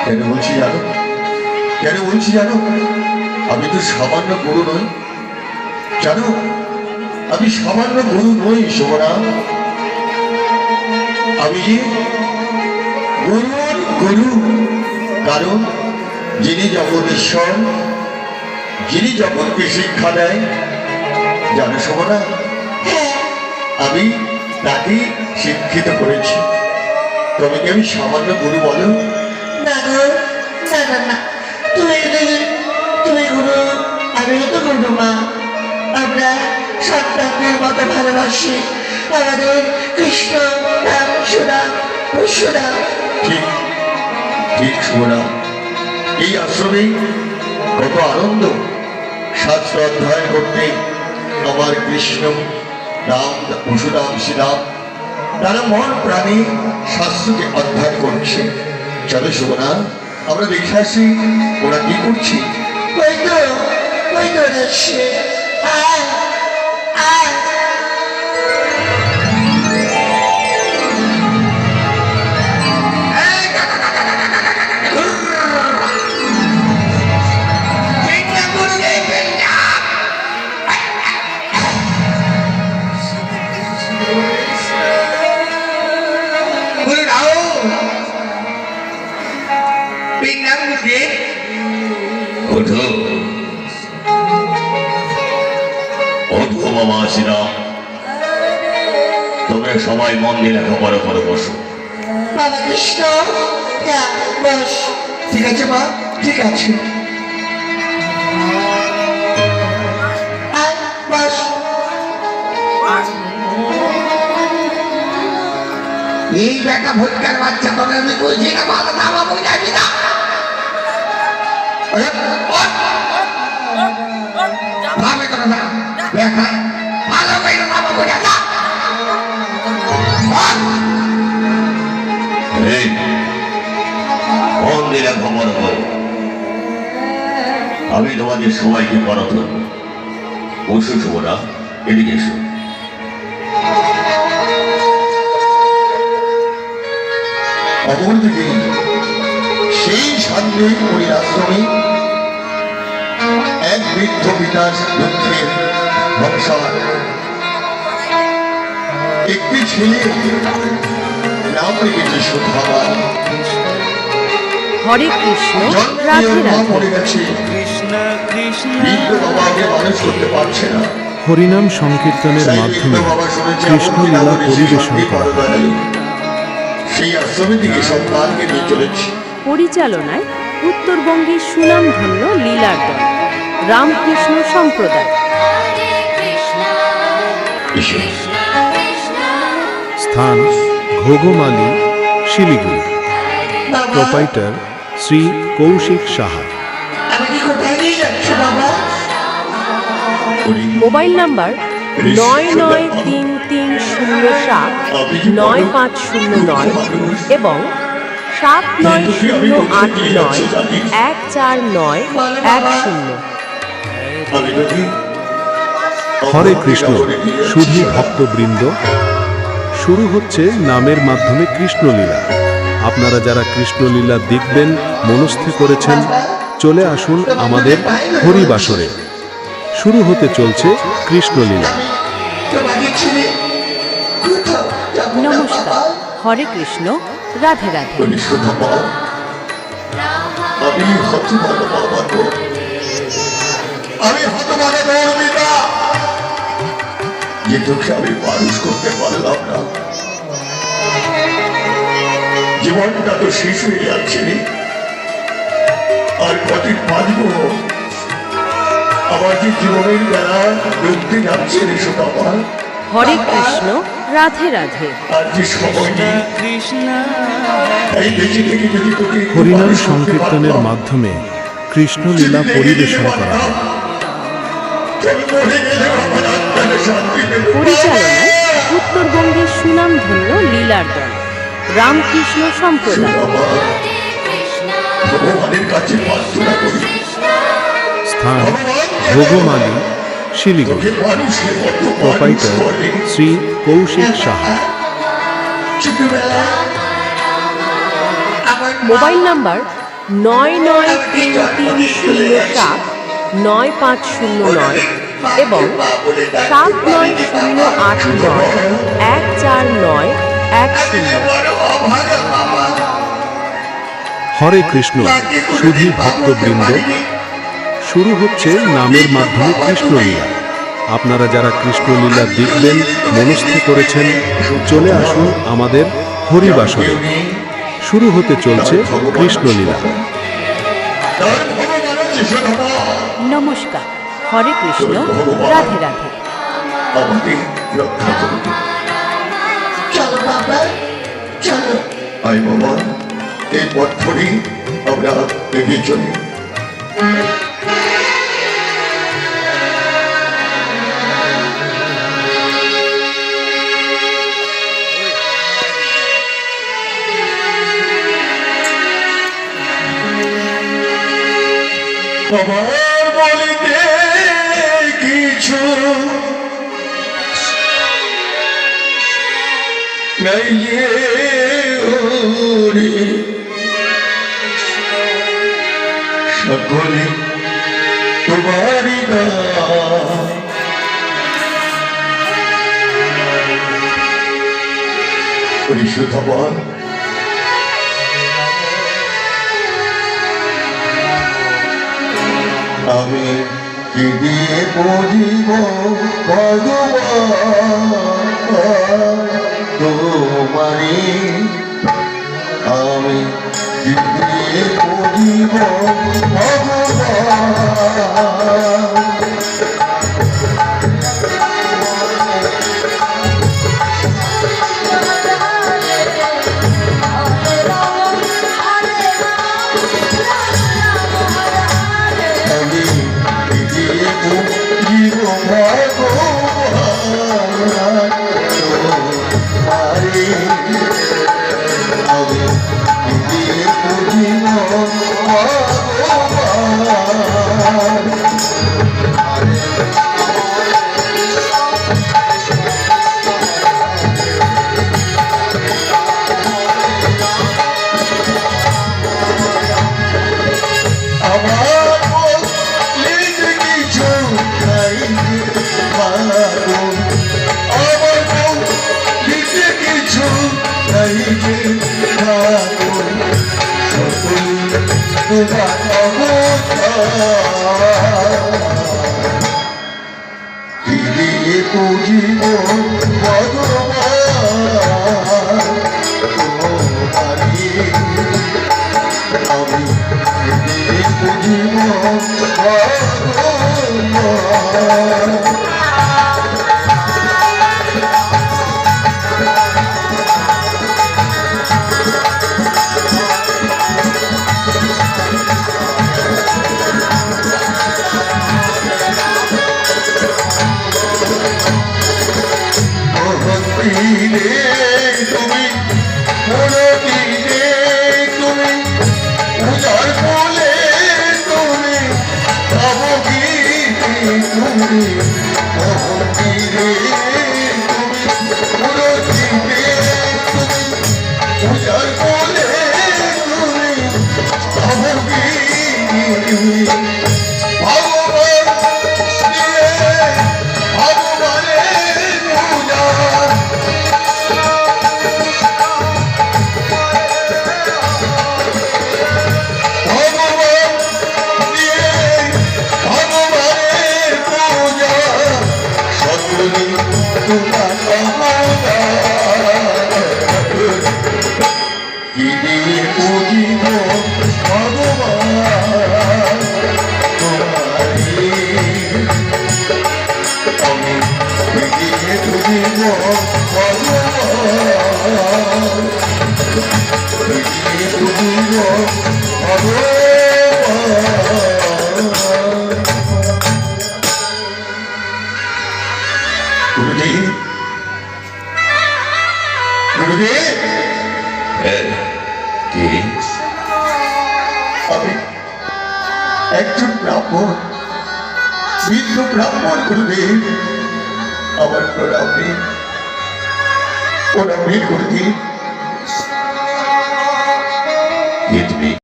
কেন বলছি জানো? কেন বলছি জানো? আমি তো সামান্য গুরু নই, জানো? আমি সামান্য গুরু নই শোভনা। আমি যে গুরুর গুরু। কারণ যিনি জগদীশ্বর, যিনি জগৎকে শিক্ষা দেয়, জানো শোভনা, আমি তাকে শিক্ষিত করেছি। তবে কি আমি সামান্য গুরু বলো? না গো, না না না, তুমি গুরু, আমিও তো গুরু মা। আমরা সন্তানদের মতো ভালোবাসি আমাদের কৃষ্ণ রাম সুরাম সুরাম। ঠিক ঠিক শোভনা, এই আশ্রমে কত আনন্দ। শাস্ত্র অধ্যয়ন করতে আমার কৃষ্ণ রাম পরশুরাম শ্রীরাম তারা মন প্রাণী শাস্ত্রকে অধ্যয়ন করছে। চলো শোভনা, আমরা দেখে আসি ওরা কি করছি। ওই তো আসছে। আয় আয়। ওঠো ওঠো বাবা শ্রীরাম, তোমরা সবাই মন দিয়ে লেখাপড়া করে বসো। বাবা কৃষ্ণ, যা বস। ঠিক আছে মা, ঠিক আছে। আয় বস। এই বেটা ভোটকার বাচ্চা তোকে আমি বলছি না, ভালো নামা বই যাবি না। ভাবে করে না বেটা, ভালো করে নামা বই যা। এই মন দিয়ে লেখাপড়া করো, আমি তোমাদের সবাইকে পড়াতে হবে। বসো শোভনা, এদিকে এসো। অপরদিকে সেই সামনে ওই আশ্রমে এক বৃদ্ধ পিতার দুঃখের সংসার। একটি ছেলে নাম রেখেছে সুধামা। হরে কৃষ্ণ, জন্মের রাধে মা রাধে। মরে গেছে, বৃদ্ধ বাবাকে মানুষ করতে পারছে না। হরিনাম সংকীর্তনের সেই মাধ্যমে বৃদ্ধ বাবা শুনেছে কৃষ্ণলীলা এমন কি পরিবেশন শান্তি করা পাওয়া হয়। যায়। সেই আশ্রমে থেকে সন্তানকে নিয়ে চলেছে। পরিচালনায় উত্তরবঙ্গের সুনামধন্য লীলার দল রামকৃষ্ণ সম্প্রদায়। এসো। স্থান ঘোগমালি, শিলিগুড়ি। বাবা, প্রোপাইটার শ্রী কৌশিক সাহা। আমি কি কোথায় নিয়ে যাচ্ছি বাবা? হরি মোবাইল নাম্বার 9933079509 এবং 7908914910। আমি যদি হরে কৃষ্ণ সুধী ভক্তবৃন্দ, শুরু হচ্ছে নামের মাধ্যমে কৃষ্ণলীলা। আপনারা যারা কৃষ্ণলীলা দেখবেন মনস্থ করেছেন, চলে আসুন আমাদের হরিবাসরে। শুরু হতে চলছে কৃষ্ণলীলা। তোমাকে ছেড়ে কোথাও যাবো না নমস্কার, বাবা। হরে কৃষ্ণ, রাধে রাধে। হরি সুধামা, আমি হতভাগা বাবা গো, আমি হতভাগা গৌরবিতা, যে তোকে আমি মানুষ করতে পারলাম না। জীবনটা তো শেষ হয়ে যাচ্ছে রে, আর কদিন বাঁচব? আমার যে জীবনের বেলা ডুবতে যাচ্ছে রে সুধামা। হরে কৃষ্ণ, রাধে রাধে। আর যে সময় নেই, এই বেঁচে থেকে যদি তোকে একটু হরিনাম মানুষ করতে সংকীর্তনের পারতাম, মাধ্যমে কৃষ্ণলীলা পরিবেশন করা হয়। তবে মরে গেলেও আমার আত্মাটা শান্তি পেত। পরিচালনায় উত্তরবঙ্গের সুনামধন্য লীলার দল রামকৃষ্ণ সম্প্রদায়। ভগবানের কাছে প্রার্থনা করি, স্থান ঘোগমালি, শিলিগুড়ি। তোকে মানুষের মতো মানুষ প্রোপাইটার করে। শ্রী কৌশিক সাহা। ছোটবেলায় আমার মোবাইল নাম্বার 993307 9509 এবং 7908914910। হরে কৃষ্ণ সুধী ভক্তবৃন্দ, শুরু হচ্ছে নামের মাধ্যমে কৃষ্ণলীলা। আপনারা যারা কৃষ্ণলীলা দেখবেন মনস্থির করেছেন, চলে আসুন আমাদের হরিবাসরে। শুরু হতে চলছে কৃষ্ণলীলা। তার ভগবান আছে শোনো, নমস্কার, হরে কৃষ্ণ, রাধে রাধে। আমাকে রক্ষা করুন। চলো বাবা, চলো। আয় বাবা, এই পথ ধরে আমরা এগিয়ে চলি। আমার বলিতে কিছু নাই যে ওরে, সকলে তোমারি দান। পরিশুদ্ধবান আমি কি দিয়ে বুঝিব ভগবান তোমারি, আমি কি দিয়ে বুঝিব ভগবান। আমি কি দিয়ে বুঝিব ভগবান তোমারি, আমি কি দিয়ে বুঝিব ভগবান। আমার বলিতে কিছু নাই যে মাগো, আমার বলিতে কিছু নাই যে মাগো, সকলে তোমার অবতার। কি দিয়ে বুঝিব ভগবান তোমারি, আমি কি দিয়ে বুঝিব ভগবান। মহতীরে তুমি, মনতীরে তুমি, পূজার বলে তুমি, ভাবগীতে তুমি, মহতীরে তুমি, মনতীরে তুমি, পূজার বলে তুমি, ভাবগীতে তুমি। ভগবান দিয়ে ভগবানের পূজা, ভগবান দিয়ে ভগবানের পূজা, সকলে তোমার অবতার। কি দিয়ে বুঝিব ভগবান তোমারি, আমি কি দিয়ে বুঝিব ভগবান, কি দিয়ে বুঝিব ভগবান। গুরুদেব, গুরুদেব, কে? আমি একজন ব্রাহ্মণ, বৃদ্ধ ব্রাহ্মণ। গুরুদেব, আমার প্রণাম নেই, প্রণাম নেই গুরুদেব।